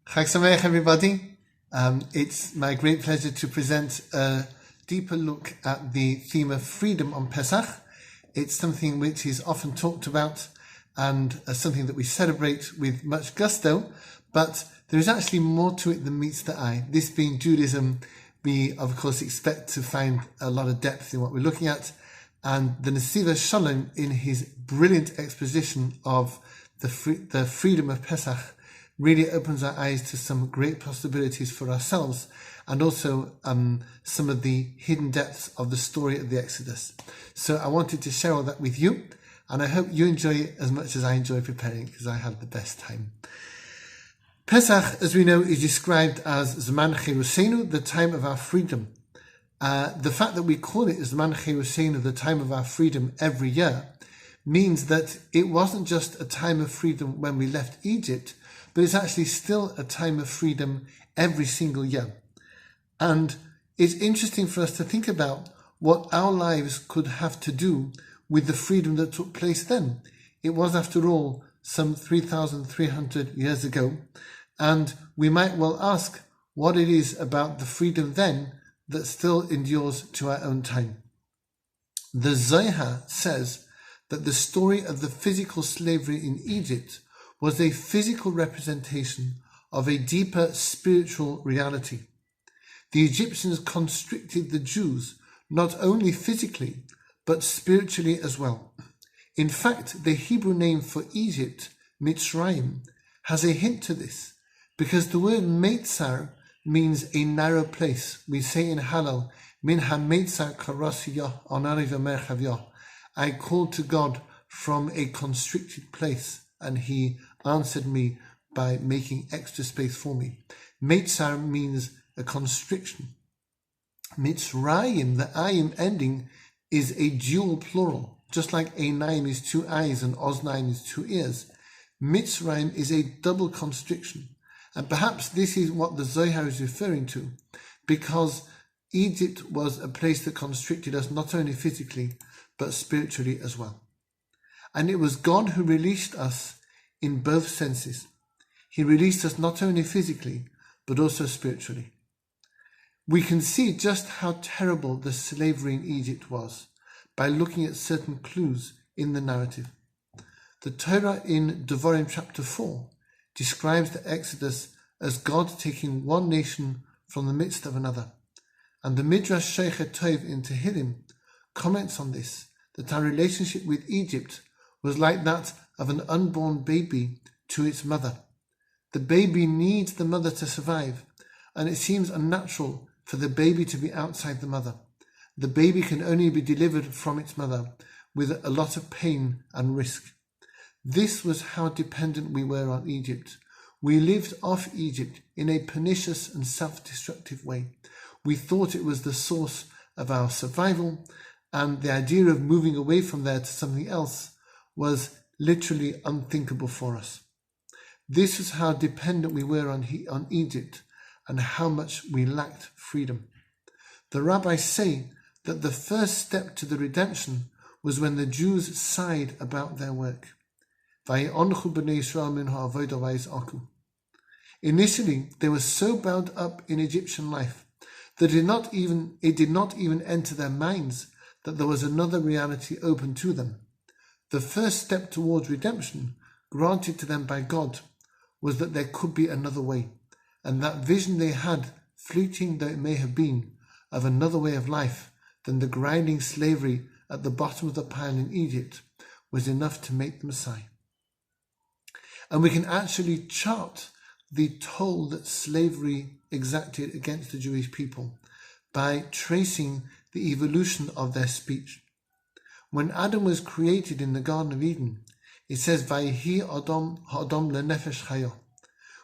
Chag Sameach, everybody. It's my great pleasure to present a deeper look at the theme of freedom on Pesach. It's something which is often talked about and something that we celebrate with much gusto, but there is actually more to it than meets the eye. This being Judaism, we of course expect to find a lot of depth in what we're looking at, and the Nesiva Shalom, in his brilliant exposition of the freedom of Pesach, really opens our eyes to some great possibilities for ourselves, and also some of the hidden depths of the story of the Exodus. So I wanted to share all that with you, and I hope you enjoy it as much as I enjoy preparing, because I had the best time. Pesach, as we know, is described as Zman Cherusenu, the time of our freedom. The fact that we call it Zman Cherusenu, the time of our freedom, every year, means that it wasn't just a time of freedom when we left Egypt, but it's actually still a time of freedom every single year. And it's interesting for us to think about what our lives could have to do with the freedom that took place then. It was, after all, some 3,300 years ago, and we might well ask what it is about the freedom then that still endures to our own time. The Zohar says that the story of the physical slavery in Egypt was a physical representation of a deeper spiritual reality. The Egyptians constricted the Jews not only physically, but spiritually as well. In fact, the Hebrew name for Egypt, Mitzrayim, has a hint to this, because the word Meitzar means a narrow place. We say in Hallel, Min ha-Meitzar karasi yah, onari v'merchav yah. I called to God from a constricted place, and he answered me by making extra space for me. Meitzar means a constriction. Mitzrayim, the ayim ending, is a dual plural. Just like einayim is two eyes and oznaim is two ears, Mitzrayim is a double constriction. And perhaps this is what the Zohar is referring to, because Egypt was a place that constricted us not only physically, but spiritually as well. And it was God who released us in both senses. He released us not only physically, but also spiritually. We can see just how terrible the slavery in Egypt was by looking at certain clues in the narrative. The Torah in Devarim chapter 4 describes the Exodus as God taking one nation from the midst of another. And the Midrash Sheikhet Tov in Tehillim comments on this, that our relationship with Egypt was like that of an unborn baby to its mother. The baby needs the mother to survive, and it seems unnatural for the baby to be outside the mother. The baby can only be delivered from its mother with a lot of pain and risk. This was how dependent we were on Egypt. We lived off Egypt in a pernicious and self-destructive way. We thought it was the source of our survival, and the idea of moving away from there to something else was literally unthinkable for us. This was how dependent we were on Egypt, and how much we lacked freedom. The rabbis say that the first step to the redemption was when the Jews sighed about their work. Initially, they were so bound up in Egyptian life that it did not even enter their minds that there was another reality open to them. The first step towards redemption, granted to them by God, was that there could be another way, and that vision they had, fleeting though it may have been, of another way of life than the grinding slavery at the bottom of the pile in Egypt, was enough to make them sigh. And we can actually chart the toll that slavery exacted against the Jewish people by tracing the evolution of their speech. When Adam was created in the Garden of Eden, it says, Vayihi Adam lenefesh chaya,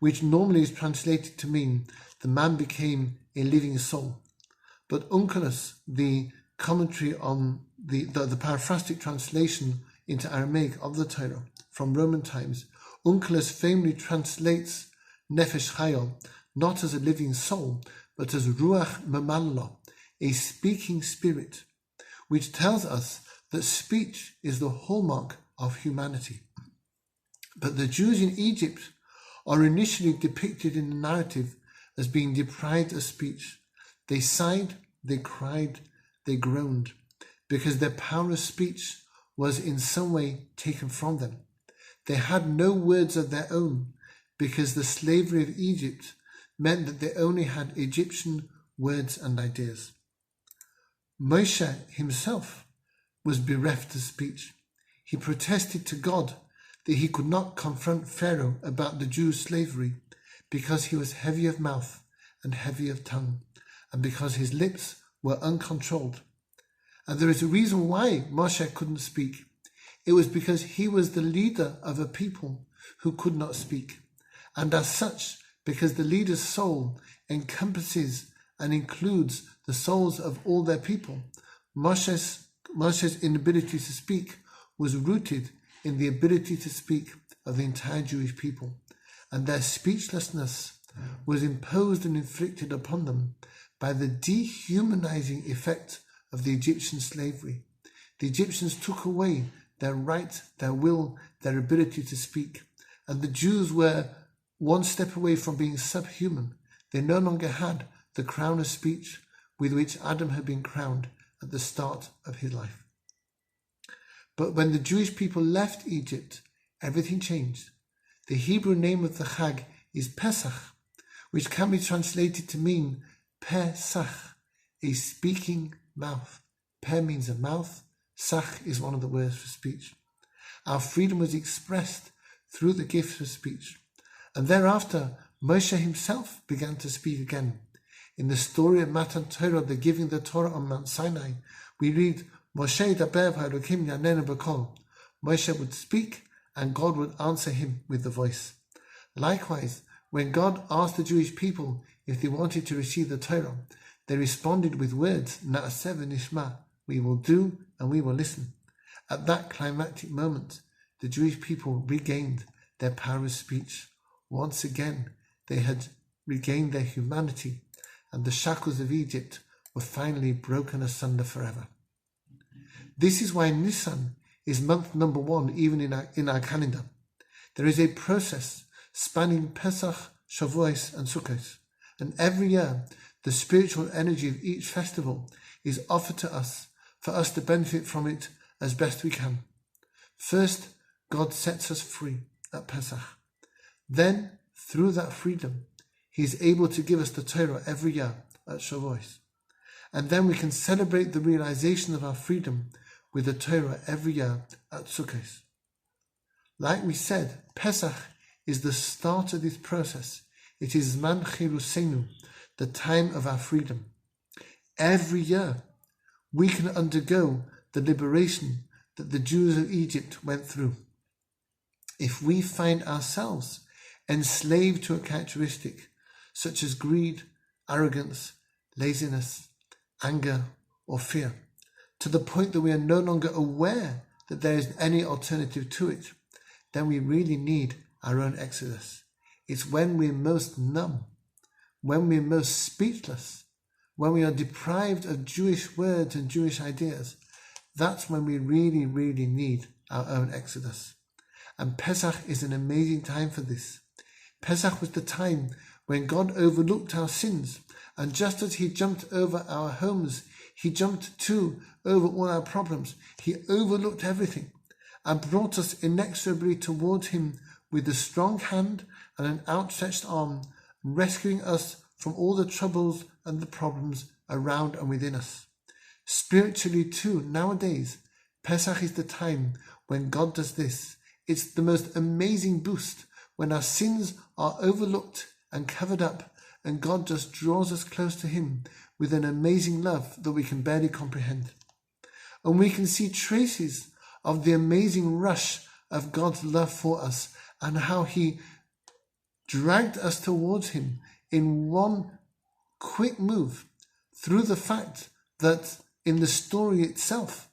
which normally is translated to mean the man became a living soul. But Onkelos, the commentary on the paraphrastic translation into Aramaic of the Torah from Roman times, Onkelos famously translates nefesh chaya not as a living soul, but as ruach mamalla, a speaking spirit, which tells us that speech is the hallmark of humanity. But the Jews in Egypt are initially depicted in the narrative as being deprived of speech. They sighed, they cried, they groaned, because their power of speech was in some way taken from them. They had no words of their own, because the slavery of Egypt meant that they only had Egyptian words and ideas. Moshe himself was bereft of speech. He protested to God that he could not confront Pharaoh about the Jews' slavery because he was heavy of mouth and heavy of tongue, and because his lips were uncontrolled. And there is a reason why Moshe couldn't speak. It was because he was the leader of a people who could not speak. And as such, because the leader's soul encompasses and includes the souls of all their people, Moshe's inability to speak was rooted in the ability to speak of the entire Jewish people, and their speechlessness was imposed and inflicted upon them by the dehumanizing effect of the Egyptian slavery. The Egyptians took away their right, their will, their ability to speak, and the Jews were one step away from being subhuman. They no longer had the crown of speech with which Adam had been crowned at the start of his life. But when the Jewish people left Egypt, everything changed. The Hebrew name of the Chag is Pesach, which can be translated to mean Pesach, a speaking mouth. Pe means a mouth, Sach is one of the words for speech. Our freedom was expressed through the gift of speech. And thereafter, Moshe himself began to speak again. In the story of Matan Torah, the giving the Torah on Mount Sinai, we read, Moshe daber v'Elokim yanenu b'kol. Moshe would speak and God would answer him with the voice. Likewise, when God asked the Jewish people if they wanted to receive the Torah, they responded with words, Na'aseh v'nishma, we will do and we will listen. At that climactic moment, the Jewish people regained their power of speech. Once again, they had regained their humanity, and the shackles of Egypt were finally broken asunder forever. This is why Nisan is month number 1 even in our calendar. There is a process spanning Pesach, Shavuos and Sukkot, and every year the spiritual energy of each festival is offered to us for us to benefit from it as best we can. First, God sets us free at Pesach. Then, through that freedom, He is able to give us the Torah every year at Shavuos. And then we can celebrate the realization of our freedom with the Torah every year at Sukkot. Like we said, Pesach is the start of this process. It is Zman Chirusenu, the time of our freedom. Every year, we can undergo the liberation that the Jews of Egypt went through. If we find ourselves enslaved to a characteristic such as greed, arrogance, laziness, anger, or fear, to the point that we are no longer aware that there is any alternative to it, then we really need our own exodus. It's when we're most numb, when we're most speechless, when we are deprived of Jewish words and Jewish ideas, that's when we really, really need our own exodus. And Pesach is an amazing time for this. Pesach was the time when God overlooked our sins, and just as He jumped over our homes, He jumped too over all our problems. He overlooked everything and brought us inexorably towards Him with a strong hand and an outstretched arm, rescuing us from all the troubles and the problems around and within us. Spiritually too, nowadays, Pesach is the time when God does this. It's the most amazing boost when our sins are overlooked and covered up, and God just draws us close to Him with an amazing love that we can barely comprehend. And we can see traces of the amazing rush of God's love for us and how He dragged us towards Him in one quick move through the fact that in the story itself,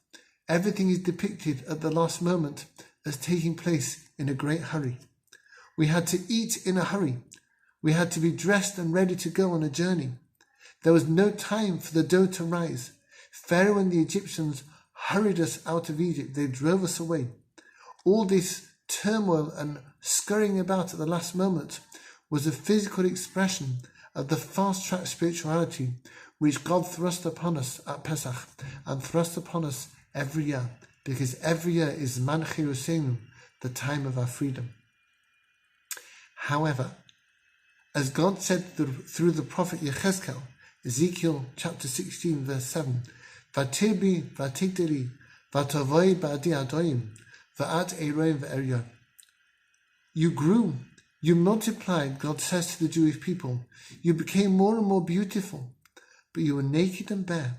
everything is depicted at the last moment as taking place in a great hurry. We had to eat in a hurry. We had to be dressed and ready to go on a journey. There was no time for the dough to rise. Pharaoh and the Egyptians hurried us out of Egypt. They drove us away. All this turmoil and scurrying about at the last moment was a physical expression of the fast-track spirituality which God thrust upon us at Pesach and thrust upon us every year, because every year is Man Chirusenu, the time of our freedom. However, as God said through the prophet Yechezkel, Ezekiel chapter 16 verse 7, Vatirbi vatigderi vatavoi ba'adi adoyim va'at eiroim va'eryon. You grew, you multiplied, God says to the Jewish people. You became more and more beautiful, but you were naked and bare.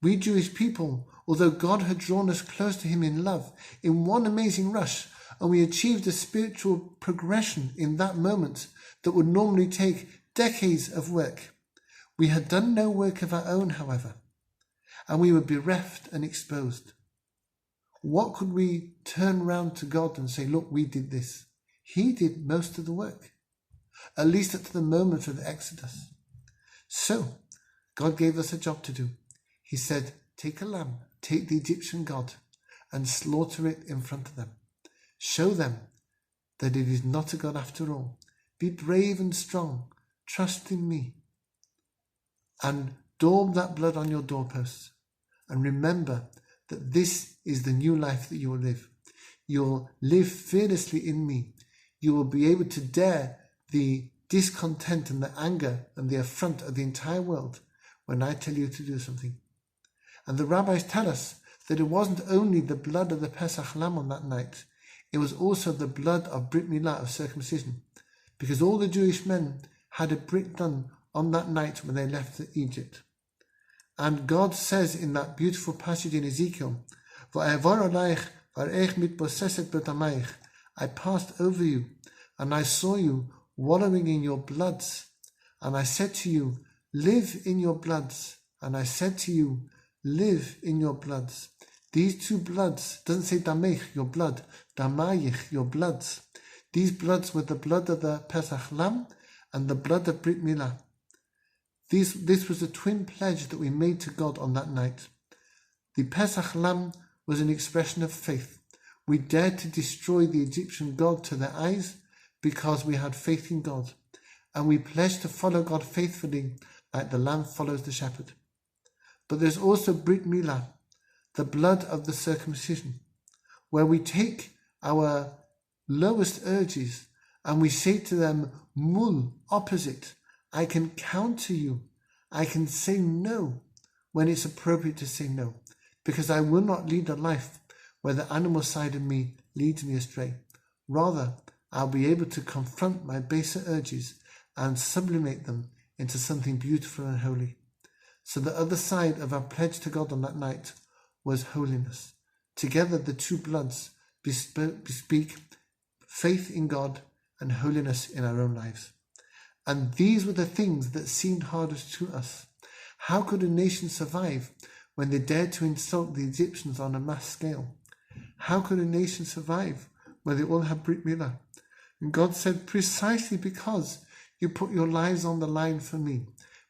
We Jewish people, although God had drawn us close to him in love, in one amazing rush, and we achieved a spiritual progression in that moment that would normally take decades of work. We had done no work of our own, however, and we were bereft and exposed. What could we turn round to God and say, look, we did this? He did most of the work, at least at the moment of the Exodus. So, God gave us a job to do. He said, take a lamb, take the Egyptian god, and slaughter it in front of them. Show them that it is not a god after all. Be brave and strong. Trust in me. And daub that blood on your doorposts. And remember that this is the new life that you will live. You'll live fearlessly in me. You will be able to dare the discontent and the anger and the affront of the entire world when I tell you to do something. And the rabbis tell us that it wasn't only the blood of the Pesach lamb on that night, it was also the blood of Brit Milah, of circumcision, because all the Jewish men had a Brit done on that night when they left Egypt. And God says in that beautiful passage in Ezekiel, I passed over you, and I saw you wallowing in your bloods, and I said to you, live in your bloods, and I said to you, live in your bloods. These two bloods, doesn't say damech, your blood, damayich, your bloods. These bloods were the blood of the Pesach lamb and the blood of Brit Milah. This was a twin pledge that we made to God on that night. The Pesach lamb was an expression of faith. We dared to destroy the Egyptian god to their eyes because we had faith in God, and we pledged to follow God faithfully like the lamb follows the shepherd. But there's also Brit Milah, the blood of the circumcision, where we take our lowest urges and we say to them, mul, opposite, I can counter you. I can say no when it's appropriate to say no, because I will not lead a life where the animal side of me leads me astray. Rather, I'll be able to confront my baser urges and sublimate them into something beautiful and holy. So the other side of our pledge to God on that night was holiness. Together the two bloods bespeak faith in God and holiness in our own lives. And these were the things that seemed hardest to us. How could a nation survive when they dared to insult the Egyptians on a mass scale? How could a nation survive when they all had Brit Milah? And God said, precisely because you put your lives on the line for me,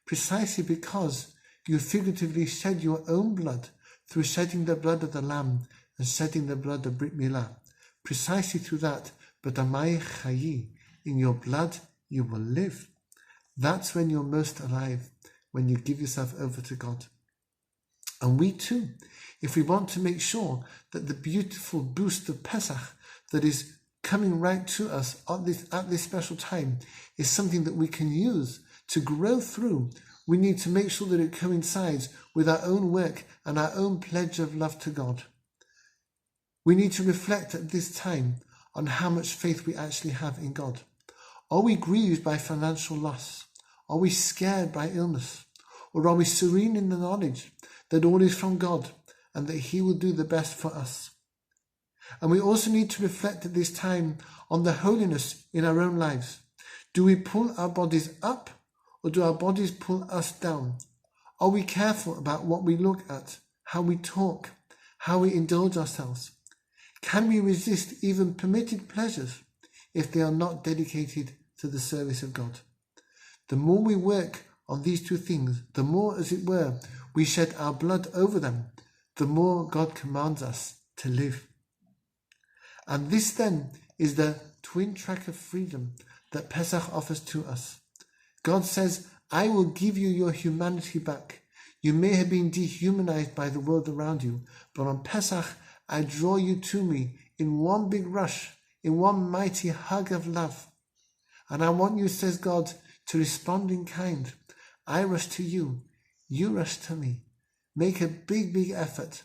precisely because you figuratively shed your own blood through shedding the blood of the lamb and shedding the blood of Brit Milah, precisely through that, but amai chayi, in your blood you will live. That's when you're most alive, when you give yourself over to God. And we too, if we want to make sure that the beautiful boost of Pesach that is coming right to us at this special time is something that we can use to grow through, we need to make sure that it coincides with our own work and our own pledge of love to God. We need to reflect at this time on how much faith we actually have in God. Are we grieved by financial loss? Are we scared by illness? Or are we serene in the knowledge that all is from God and that He will do the best for us? And we also need to reflect at this time on the holiness in our own lives. Do we pull our bodies up or do our bodies pull us down? Are we careful about what we look at, how we talk, how we indulge ourselves? Can we resist even permitted pleasures if they are not dedicated to the service of God? The more we work on these two things, the more, as it were, we shed our blood over them, the more God commands us to live. And this then is the twin track of freedom that Pesach offers to us. God says, I will give you your humanity back. You may have been dehumanized by the world around you, but on Pesach, I draw you to me in one big rush, in one mighty hug of love. And I want you, says God, to respond in kind. I rush to you, you rush to me. Make a big effort.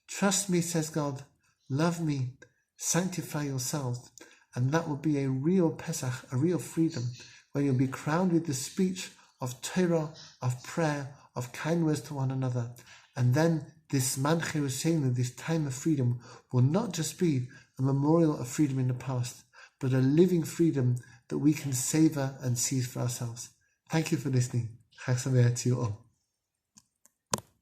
Trust me, says God. Love me. Sanctify yourselves. And that will be a real Pesach, a real freedom, where you'll be crowned with the speech of Torah, of prayer, of kind words to one another. And then this Man Cherusenu, this time of freedom, will not just be a memorial of freedom in the past, but a living freedom that we can savor and seize for ourselves. Thank you for listening. Chag Sameach to you all.